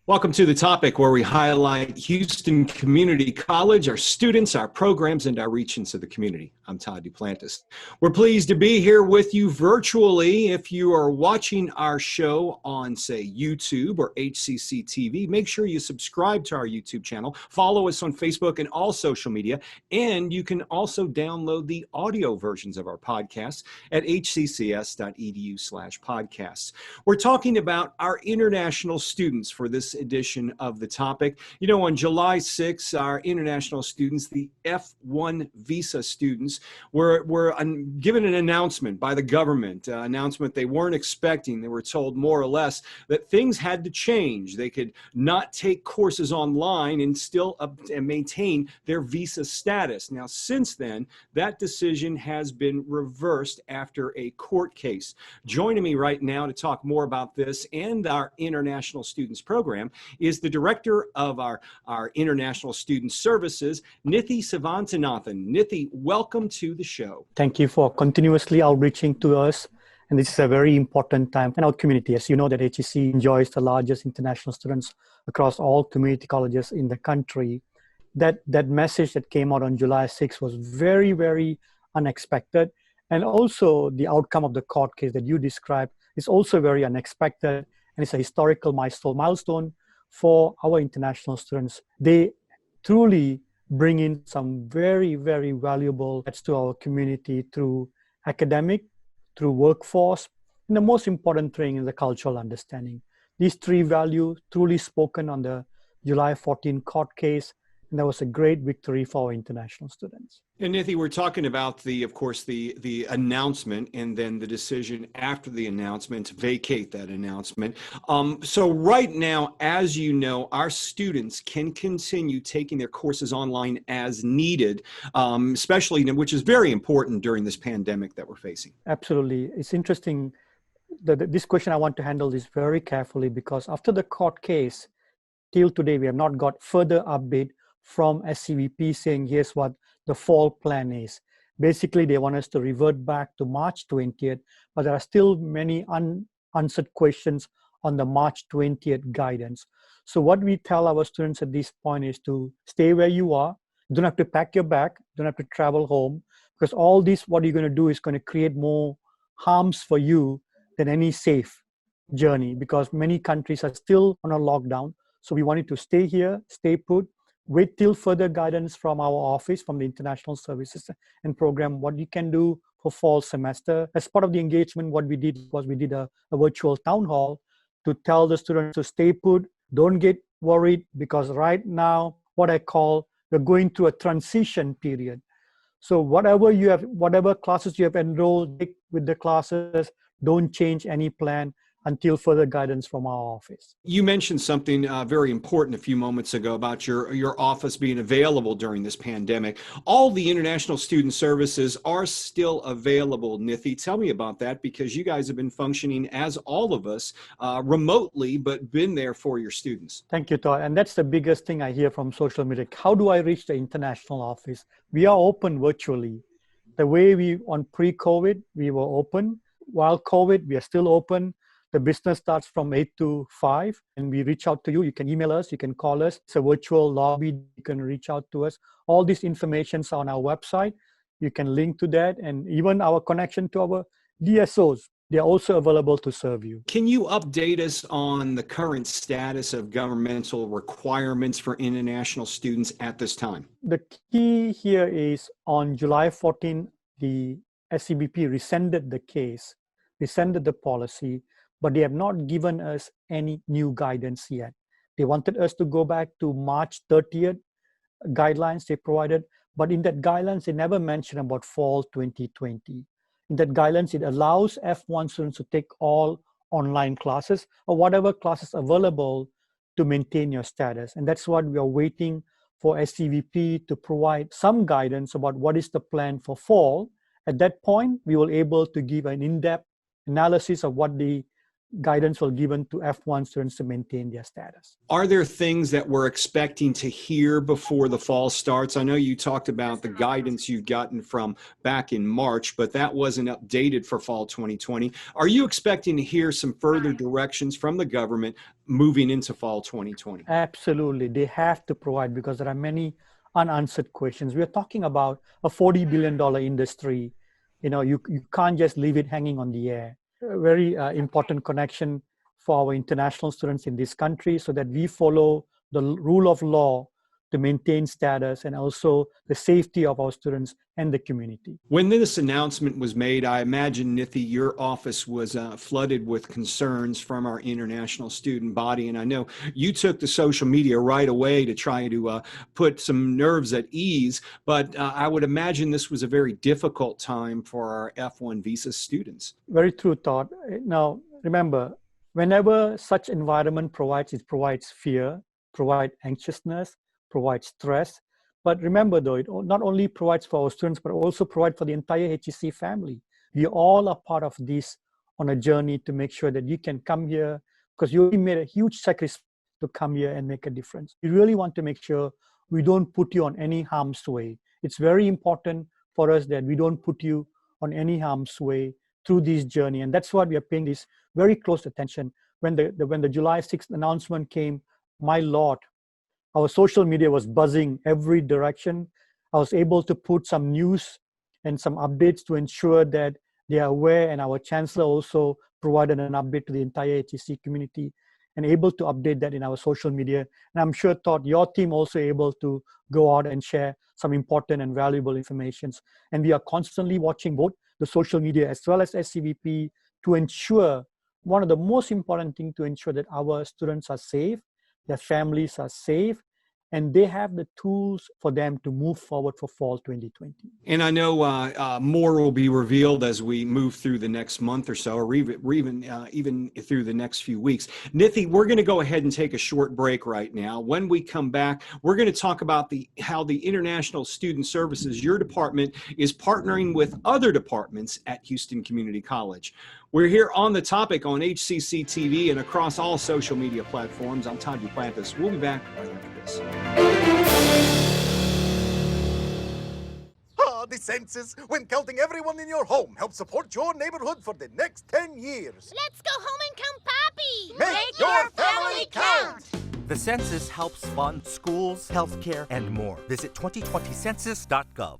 Welcome to The Topic, where we highlight Houston Community College, our students, our programs, and our reach into the community. I'm Todd Duplantis. We're pleased to be here with you virtually. If you are watching our show on, say, YouTube or HCC TV, make sure you subscribe to our YouTube channel, follow us on Facebook and all social media, and you can also download the audio versions of our podcasts at hccs.edu/podcasts. We're talking about our international students for this edition of The Topic. You know, on July 6th, our international students, the F1 visa students, were given an announcement by the government, announcement they weren't expecting. They were told more or less that things had to change. They could not take courses online and still maintain their visa status. Now, since then, that decision has been reversed after a court case. Joining me right now to talk more about this and our international students program is the director of our International Student Services, Nithy Sevanthinathan. Nithy, welcome to the show. Thank you for continuously outreaching to us. And this is a very important time in our community. As you know, that HCC enjoys the largest international students across all community colleges in the country. That message that came out on July 6th was very, very unexpected. And also the outcome of the court case that you described is also very unexpected. And it's a historical milestone for our international students. They truly bring in some very, very valuable assets to our community through academic, through workforce, and the most important thing is the cultural understanding. These three values truly spoken on the July 14 court case, and that was a great victory for our international students. And Nithy, we're talking about of course, the announcement and then the decision after the announcement to vacate that announcement. So right now, as you know, our students can continue taking their courses online as needed, especially, which is very important during this pandemic that we're facing. Absolutely. It's interesting. This question, I want to handle this very carefully because after the court case, till today, we have not got further update from SCVP saying, here's what the fall plan is. Basically, they want us to revert back to March 20th, but there are still many unanswered questions on the March 20th guidance. So what we tell our students at this point is to stay where you are. You don't have to pack your bag, don't have to travel home, because all this, what you're going to do is going to create more harms for you than any safe journey, because many countries are still on a lockdown. So we want you to stay here, stay put, wait till further guidance from our office, from the International Services and Program, what you can do for fall semester. As part of the engagement, what we did was we did a virtual town hall to tell the students to stay put, don't get worried, because right now, what I call, we're going through a transition period. So whatever classes you have enrolled with the classes, don't change any plan until further guidance from our office. You mentioned something very important a few moments ago about your office being available during this pandemic. All the international student services are still available, Nithy. Tell me about that, because you guys have been functioning, as all of us, remotely, but been there for your students. Thank you, Todd. And that's the biggest thing I hear from social media. How do I reach the international office? We are open virtually. The way on pre-COVID, we were open. While COVID, we are still open. The business starts from 8 to 5, and we reach out to you. You can email us, you can call us. It's a virtual lobby. You can reach out to us. All this information is on our website. You can link to that, and even our connection to our DSOs. They're also available to serve you. Can you update us on the current status of governmental requirements for international students at this time? The key here is on July 14, the SCBP rescinded the case, rescinded the policy, but they have not given us any new guidance yet. They wanted us to go back to March 30th guidelines they provided, but in that guidelines, they never mentioned about fall 2020. In that guidelines, it allows F1 students to take all online classes or whatever classes available to maintain your status. And that's what we are waiting for SCVP to provide some guidance about what is the plan for fall. At that point, we will be able to give an in-depth analysis of what the guidance was given to F1 students to maintain their status. Are there things that we're expecting to hear before the fall starts? I know you talked about the guidance you've gotten from back in March, but that wasn't updated for fall 2020. Are you expecting to hear some further directions from the government moving into fall 2020? Absolutely. They have to provide, because there are many unanswered questions. We are talking about a $40 billion industry. You can't just leave it hanging on the air. A very important connection for our international students in this country, so that we follow the rule of law to maintain status and also the safety of our students and the community. When this announcement was made, I imagine, Nithy, your office was flooded with concerns from our international student body. And I know you took to social media right away to try to put some nerves at ease. But I would imagine this was a very difficult time for our F1 visa students. Very true, Todd. Now, remember, whenever such environment provides fear, provides anxiousness, provides stress. But remember, though, it not only provides for our students, but also provides for the entire HCC family. We all are part of this on a journey to make sure that you can come here, because you made a huge sacrifice to come here and make a difference. We really want to make sure we don't put you on any harm's way. It's very important for us that we don't put you on any harm's way through this journey. And that's why we are paying this very close attention. When the July 6th announcement came, my Lord, our social media was buzzing every direction. I was able to put some news and some updates to ensure that they are aware, and our chancellor also provided an update to the entire HCC community and able to update that in our social media. And I'm sure, Todd, your team also able to go out and share some important and valuable information. And we are constantly watching both the social media as well as SCVP to ensure, one of the most important things, to ensure that our students are safe, their families are safe, and they have the tools for them to move forward for fall 2020. And I know more will be revealed as we move through the next month or so, or even through the next few weeks. Nithy, we're going to go ahead and take a short break right now. When we come back, we're going to talk about how the International Student Services, your department, is partnering with other departments at Houston Community College. We're here on The Topic on HCC TV and across all social media platforms. I'm Todd Duplantis. We'll be back right after this. The census, when counting everyone in your home, helps support your neighborhood for the next 10 years. Let's go home and count Papi! Make your family count! The census helps fund schools, healthcare, and more. Visit 2020census.gov.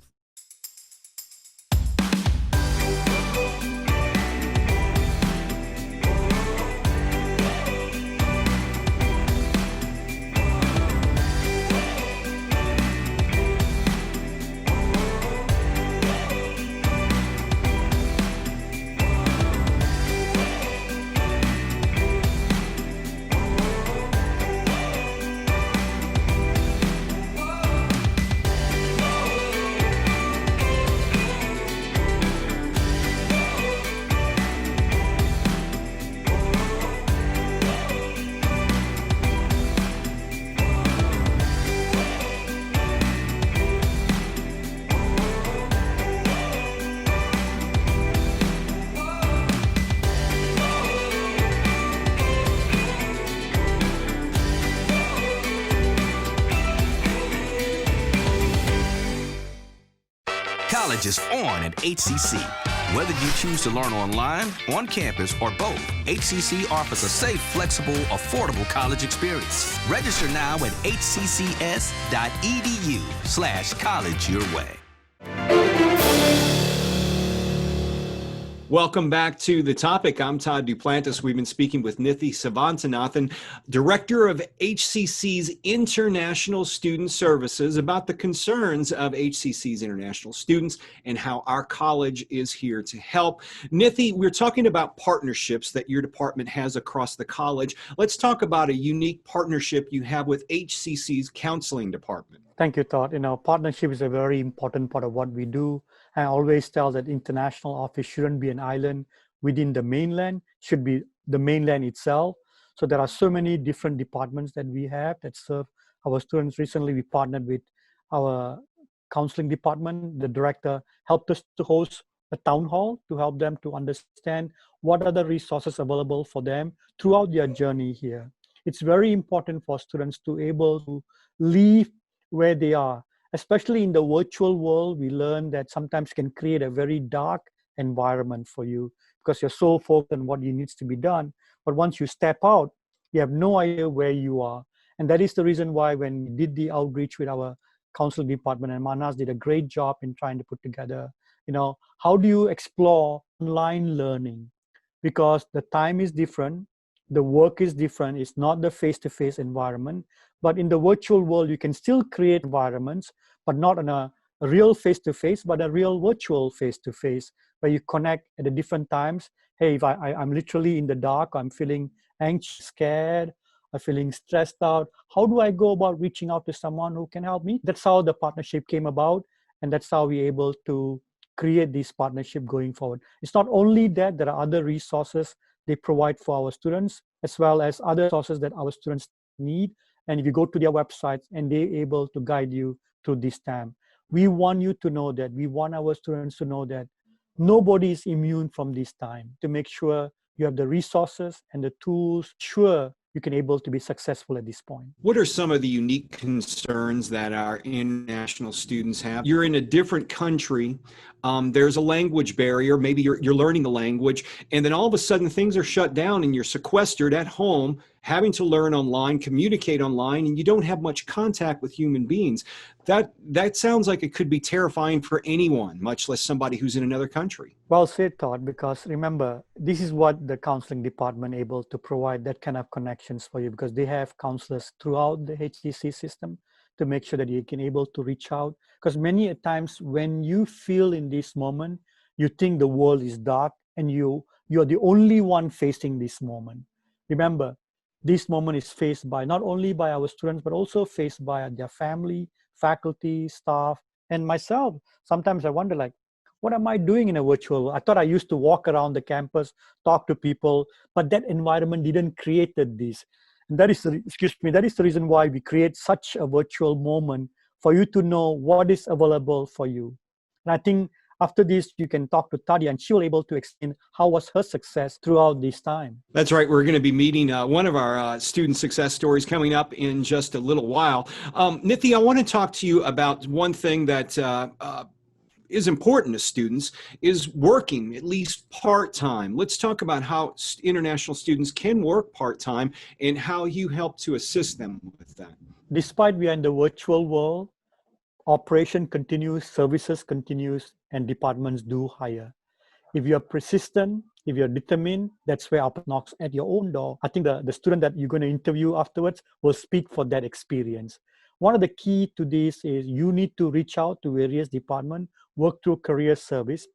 College is on at HCC. Whether you choose to learn online, on campus, or both, HCC offers a safe, flexible, affordable college experience. Register now at hccs.edu/college your way. Welcome back to The Topic. I'm Todd Duplantis. We've been speaking with Nithy Sevanthinathan, Director of HCC's International Student Services, about the concerns of HCC's international students and how our college is here to help. Nithy, we're talking about partnerships that your department has across the college. Let's talk about a unique partnership you have with HCC's counseling department. Thank you, Todd. Partnership is a very important part of what we do. I always tell that international office shouldn't be an island within the mainland, should be the mainland itself. So there are so many different departments that we have that serve our students. Recently, we partnered with our counseling department. The director helped us to host a town hall to help them to understand what are the resources available for them throughout their journey here. It's very important for students to able to leave where they are. Especially in the virtual world, we learn that sometimes can create a very dark environment for you because you're so focused on what needs to be done. But once you step out, you have no idea where you are. And that is the reason why when we did the outreach with our counseling department, and Manas did a great job in trying to put together, how do you explore online learning? Because the time is different, the work is different, it's not the face-to-face environment, but in the virtual world, you can still create environments, but not on a real face-to-face, but a real virtual face-to-face, where you connect at the different times. Hey, if I'm literally in the dark, I'm feeling anxious, scared, I'm feeling stressed out, how do I go about reaching out to someone who can help me? That's how the partnership came about, and that's how we're able to create this partnership going forward. It's not only that, there are other resources they provide for our students, as well as other sources that our students need. And if you go to their websites and they're able to guide you through this time, we want you to know that, we want our students to know that nobody is immune from this time, to make sure you have the resources and the tools, sure you can able to be successful at this point. What are some of the unique concerns that our international students have? You're in a different country. There's a language barrier. Maybe you're learning the language, and then all of a sudden things are shut down and you're sequestered at home, having to learn online, communicate online, and you don't have much contact with human beings. That sounds like it could be terrifying for anyone, much less somebody who's in another country. Well said, Todd, because remember, this is what the counseling department able to provide, that kind of connections for you, because they have counselors throughout the HCC system to make sure that you can able to reach out. Because many times when you feel in this moment, you think the world is dark and you're the only one facing this moment. Remember, this moment is faced by not only by our students, but also faced by their family, faculty, staff, and myself. Sometimes I wonder, like, what am I doing in a virtual world? I thought I used to walk around the campus, talk to people, but that environment didn't create this. And that is the reason why we create such a virtual moment for you to know what is available for you. And I think after this, you can talk to Tadia, and she will able to explain how was her success throughout this time. That's right. We're going to be meeting one of our student success stories coming up in just a little while. Nithy, I want to talk to you about one thing that is important to students, is working at least part-time. Let's talk about how international students can work part-time and how you help to assist them with that. Despite we are in the virtual world, operation continues, services continues, and departments do hire. If you're persistent, if you're determined, that's where Up knocks at your own door. I think the student that you're going to interview afterwards will speak for that experience. One of the key to this is you need to reach out to various departments, work through career service,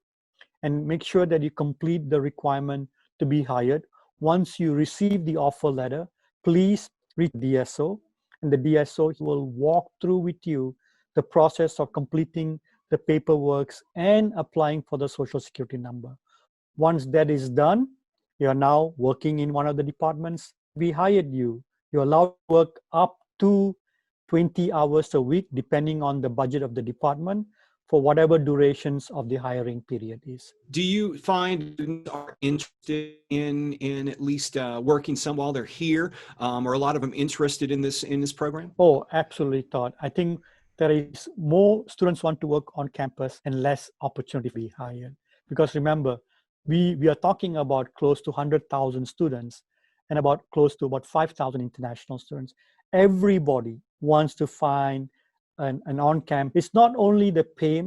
and make sure that you complete the requirement to be hired. Once you receive the offer letter, please reach DSO, and the DSO will walk through with you the process of completing the paperwork and applying for the social security number. Once that is done, you are now working in one of the departments. We hired you. You're allowed to work up to 20 hours a week, depending on the budget of the department, for whatever durations of the hiring period is. Do you find students are interested in at least working some while they're here? Are a lot of them interested in this program? Oh, absolutely, Todd. I think there is more students want to work on campus and less opportunity to be hired. Because remember, we are talking about close to 100,000 students and close to about 5,000 international students. Everybody wants to find an on-campus. It's not only the pay,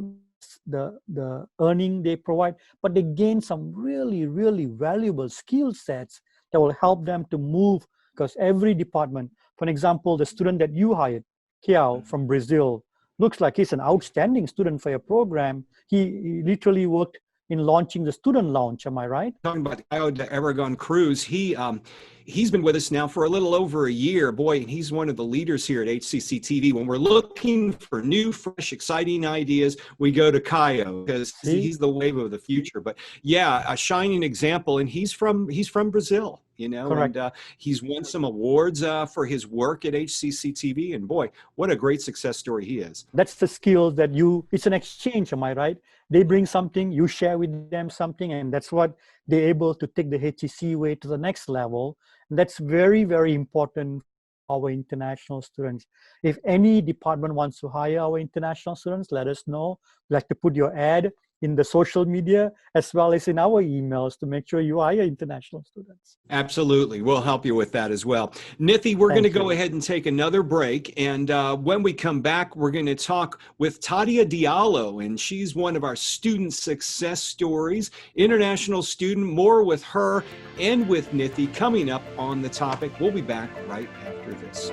the earning they provide, but they gain some really, really valuable skill sets that will help them to move, because every department, for example, the student that you hired, Kiao from Brazil, looks like he's an outstanding student for your program. He literally worked in launching the student lounge, am I right? Talking about the Tadia Aragon cruise, he's been with us now for a little over a year. Boy, and he's one of the leaders here at HCC TV. When we're looking for new, fresh, exciting ideas, we go to Caio because he's the wave of the future. But yeah, a shining example, and he's from Brazil. you know, Correct. and he's won some awards for his work at HCC TV. And boy, what a great success story he is. That's the skills that it's an exchange, am I right? They bring something, you share with them something, and that's what they're able to take the HCC way to the next level. And that's very, very important for our international students. If any department wants to hire our international students, let us know. We'd like to put your ad in the social media as well as in our emails to make sure you hire international students. Absolutely. We'll help you with that as well. Nithy, we're going to go you. ahead and take another break. And when we come back, we're going to talk with Tadia Diallo, and she's one of our student success stories, international student. More with her and with Nithy coming up on the topic. We'll be back right after this.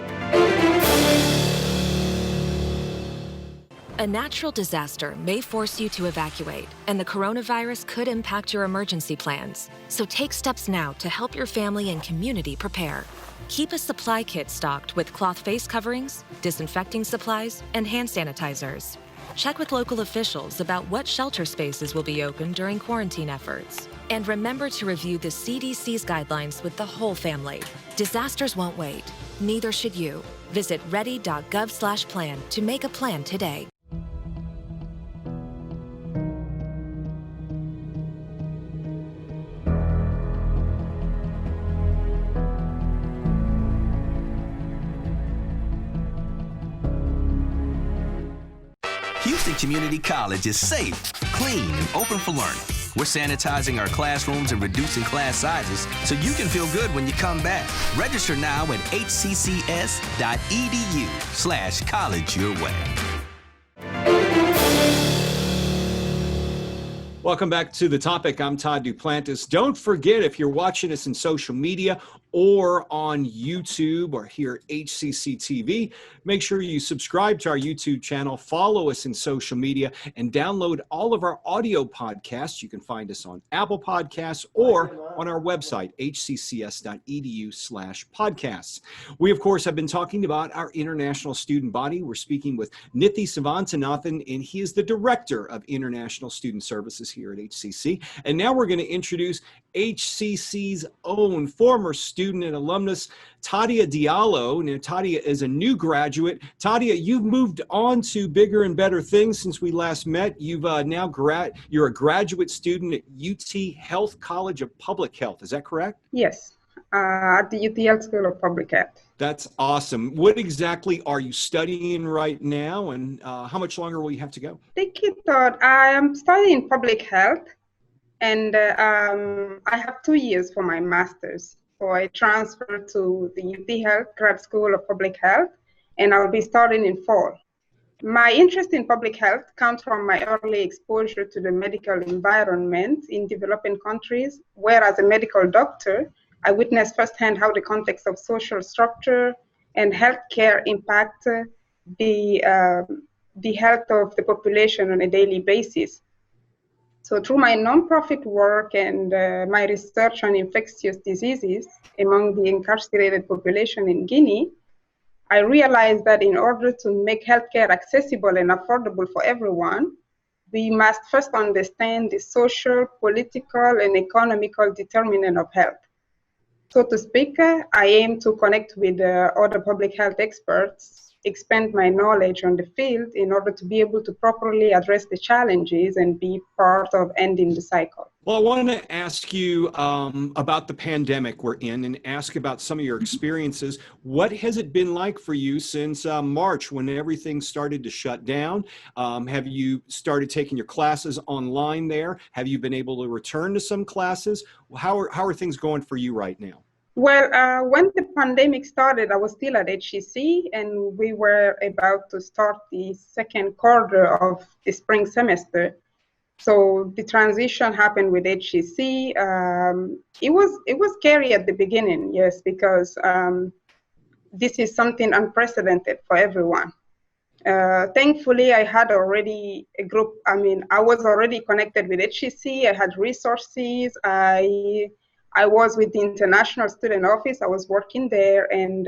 A natural disaster may force you to evacuate, and the coronavirus could impact your emergency plans. So take steps now to help your family and community prepare. Keep a supply kit stocked with cloth face coverings, disinfecting supplies, and hand sanitizers. Check with local officials about what shelter spaces will be open during quarantine efforts. And remember to review the CDC's guidelines with the whole family. Disasters won't wait. Neither should you. Visit ready.gov/plan to make a plan today. Houston Community College is safe, clean, and open for learning. We're sanitizing our classrooms and reducing class sizes so you can feel good when you come back. Register now at hccs.edu/college your way. Welcome back to the topic. I'm Todd Duplantis. Don't forget, if you're watching us in social media or on YouTube or here at HCC TV, make sure you subscribe to our YouTube channel, follow us in social media, and download all of our audio podcasts. You can find us on Apple Podcasts or on our website, hccs.edu/podcasts. We, of course, have been talking about our international student body. We're speaking with Nithy Sevanthinathan, and he is the Director of International Student Services here at HCC. And now we're going to introduce HCC's own former student and alumnus, Tadia Diallo. Now, Tadia is a new graduate. Tadia, you've moved on to bigger and better things since we last met. You've you're a graduate student at UT Health College of Public Health. Is that correct? Yes, at the UT Health School of Public Health. That's awesome. What exactly are you studying right now, and how much longer will you have to go? Thank you, Todd. I am studying public health, and I have 2 years for my master's. So I transferred to the UT Health Grad School of Public Health, and I'll be starting in fall. My interest in public health comes from my early exposure to the medical environment in developing countries, where as a medical doctor, I witnessed firsthand how the context of social structure and healthcare impact the health of the population on a daily basis. So through my nonprofit work and my research on infectious diseases among the incarcerated population in Guinea, I realized that in order to make healthcare accessible and affordable for everyone, we must first understand the social, political, and economical determinant of health. So to speak, I aim to connect with other public health experts, expand my knowledge on the field in order to be able to properly address the challenges and be part of ending the cycle. Well, I want to ask you about the pandemic we're in and ask about some of your experiences. What has it been like for you since March when everything started to shut down? Have you started taking your classes online there? Have you been able to return to some classes? How are things going for you right now? Well, when the pandemic started, I was still at HCC, and we were about to start the second quarter of the spring semester. So the transition happened with HCC. It was scary at the beginning, yes, because this is something unprecedented for everyone. Thankfully, I had already a group. I was already connected with HCC. I had resources. I was with the International Student Office. I was working there, and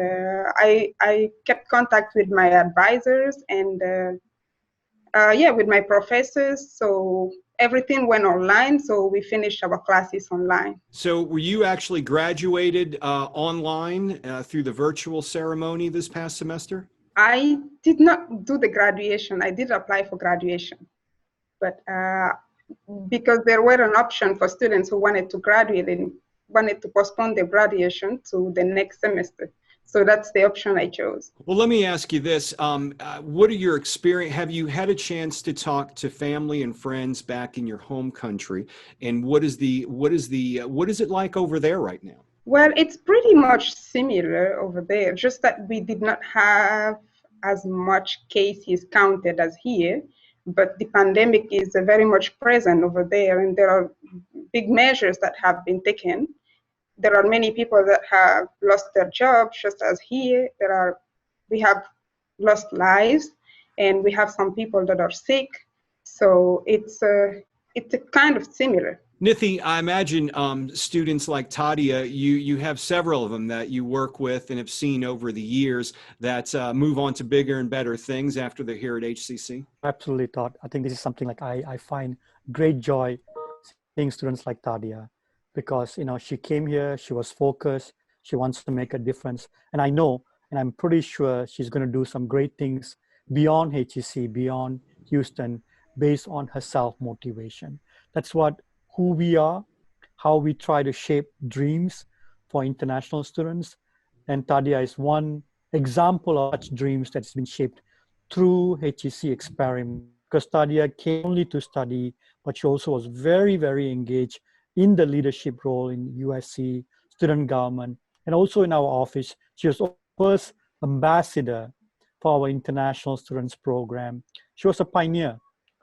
I kept contact with my advisors and with my professors. So everything went online, so we finished our classes online. So were you actually graduated online through the virtual ceremony this past semester? I did not do the graduation. I did apply for graduation, but because there were an option for students who wanted to graduate and wanted to postpone their graduation to the next semester. So that's the option I chose. Well, let me ask you this. What are your experience? Have you had a chance to talk to family and friends back in your home country? And what is it like over there right now? Well, it's pretty much similar over there, just that we did not have as much cases counted as here, but the pandemic is very much present over there, and there are big measures that have been taken. There are many people that have lost their jobs, just as here. We have lost lives, and we have some people that are sick. So it's a kind of similar. Nithy, I imagine students like Tadia, you have several of them that you work with and have seen over the years that move on to bigger and better things after they're here at HCC. Absolutely, Todd. I think this is something like I find great joy seeing students like Tadia, because she came here, she was focused, she wants to make a difference, and I know, and I'm pretty sure she's going to do some great things beyond HCC, beyond Houston, based on her self-motivation. That's who we are, how we try to shape dreams for international students. And Tadia is one example of such dreams that's been shaped through HCC experiment. Because Tadia came only to study, but she also was very, very engaged in the leadership role in USC, student government, and also in our office. She was the first ambassador for our international students program. She was a pioneer.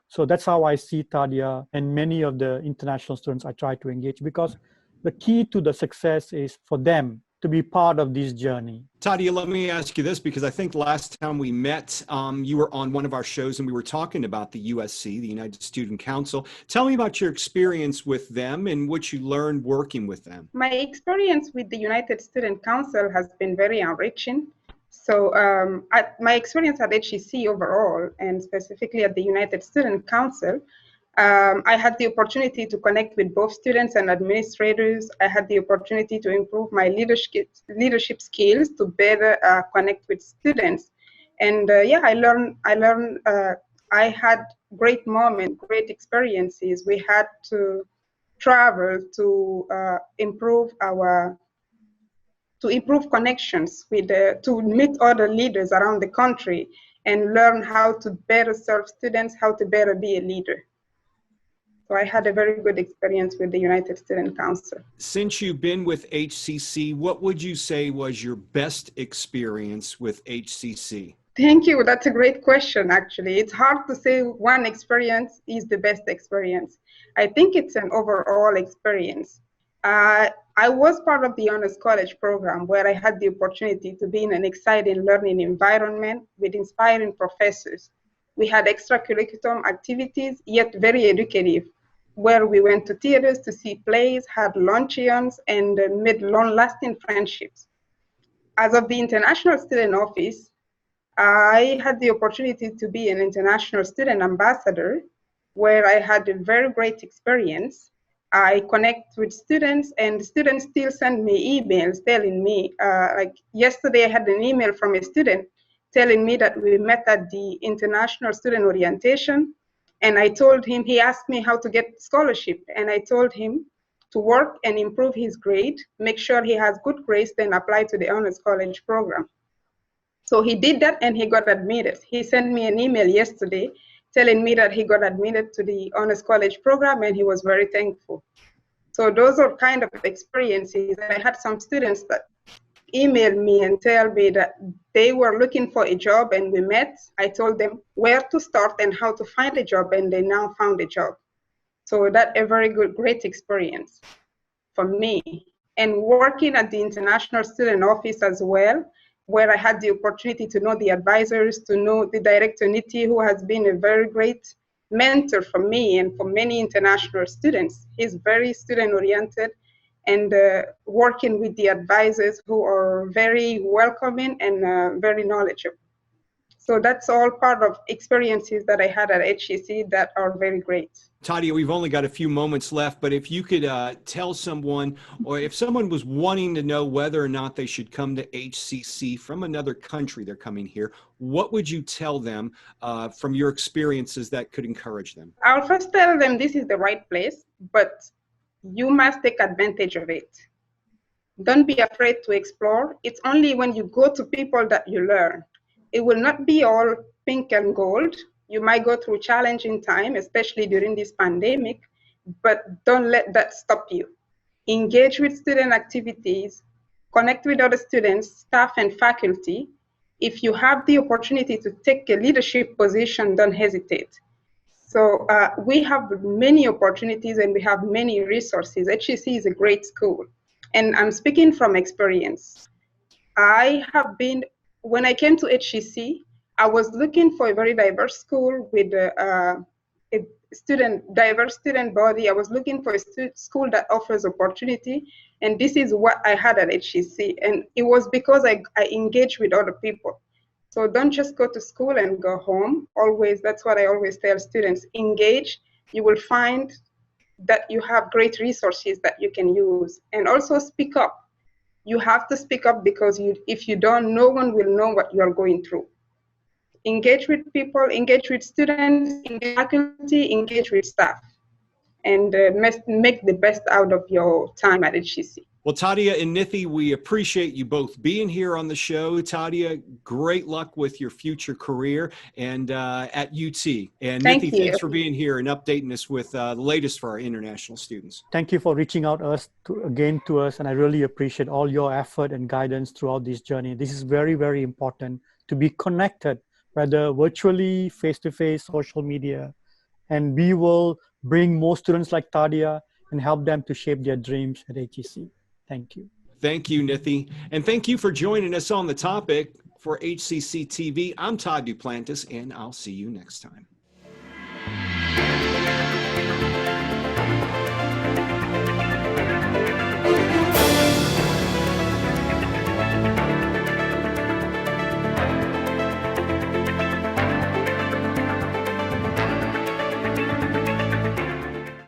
So that's how I see Tadia and many of the international students I try to engage, because the key to the success is for them to be part of this journey. Tadia, let me ask you this, because I think last time we met, you were on one of our shows and we were talking about the USC, the United Student Council. Tell me about your experience with them and what you learned working with them. My experience with the United Student Council has been very enriching. So my experience at HCC overall, and specifically at the United Student Council, I had the opportunity to connect with both students and administrators. I had the opportunity to improve my leadership skills to better connect with students. And I learned, I had great moments, great experiences. We had to travel to improve connections to meet other leaders around the country and learn how to better serve students, how to better be a leader. So I had a very good experience with the United Student Council. Since you've been with HCC, what would you say was your best experience with HCC? Thank you. That's a great question, actually. It's hard to say one experience is the best experience. I think it's an overall experience. I was part of the Honors College program, where I had the opportunity to be in an exciting learning environment with inspiring professors. We had extracurricular activities, yet very educative, where we went to theaters to see plays, had luncheons, and made long-lasting friendships. As of the International Student Office, I had the opportunity to be an international student ambassador, where I had a very great experience. I connect with students, and students still send me emails telling me, like yesterday I had an email from a student telling me that we met at the International Student Orientation, and I told him, he asked me how to get scholarship, and I told him to work and improve his grade, make sure he has good grades, then apply to the Honors College program. So he did that and he got admitted. He sent me an email yesterday telling me that he got admitted to the Honors College program, and he was very thankful. So those are kind of experiences. And I had some students that emailed me and tell me that they were looking for a job, and we met. I told them where to start and how to find a job, and they now found a job. So that's a very great experience for me. And working at the International Student Office as well, where I had the opportunity to know the advisors, to know the director, Nithy, who has been a very great mentor for me and for many international students. He's very student-oriented, and working with the advisors who are very welcoming and very knowledgeable. So that's all part of experiences that I had at HCC that are very great. Tadia, we've only got a few moments left, but if you could tell someone, or if someone was wanting to know whether or not they should come to HCC from another country, they're coming here, what would you tell them from your experiences that could encourage them? I'll first tell them this is the right place, but you must take advantage of it. Don't be afraid to explore. It's only when you go to people that you learn. It will not be all pink and gold. You might go through challenging time, especially during this pandemic, but don't let that stop you. Engage with student activities, connect with other students, staff, and faculty. If you have the opportunity to take a leadership position, don't hesitate. So we have many opportunities and we have many resources. HCC is a great school. And I'm speaking from experience. When I came to HCC, I was looking for a very diverse school with a diverse student body. I was looking for a school that offers opportunity. And this is what I had at HCC. And it was because I engaged with other people. So don't just go to school and go home. Always, that's what I always tell students, engage. You will find that you have great resources that you can use. And also speak up. You have to speak up because if you don't, no one will know what you are going through. Engage with people, engage with students, engage with faculty, engage with staff, and make the best out of your time at HCC. Well, Tadia and Nithy, we appreciate you both being here on the show. Tadia, great luck with your future career and at UT. And Nithy, thanks for being here and updating us with the latest for our international students. Thank you for reaching out again to us, and I really appreciate all your effort and guidance throughout this journey. This is very, very important to be connected, whether virtually, face-to-face, social media, and we will bring more students like Tadia and help them to shape their dreams at HCC. Thank you. Thank you, Nithy. And thank you for joining us on the topic. For HCC TV, I'm Todd Duplantis, and I'll see you next time.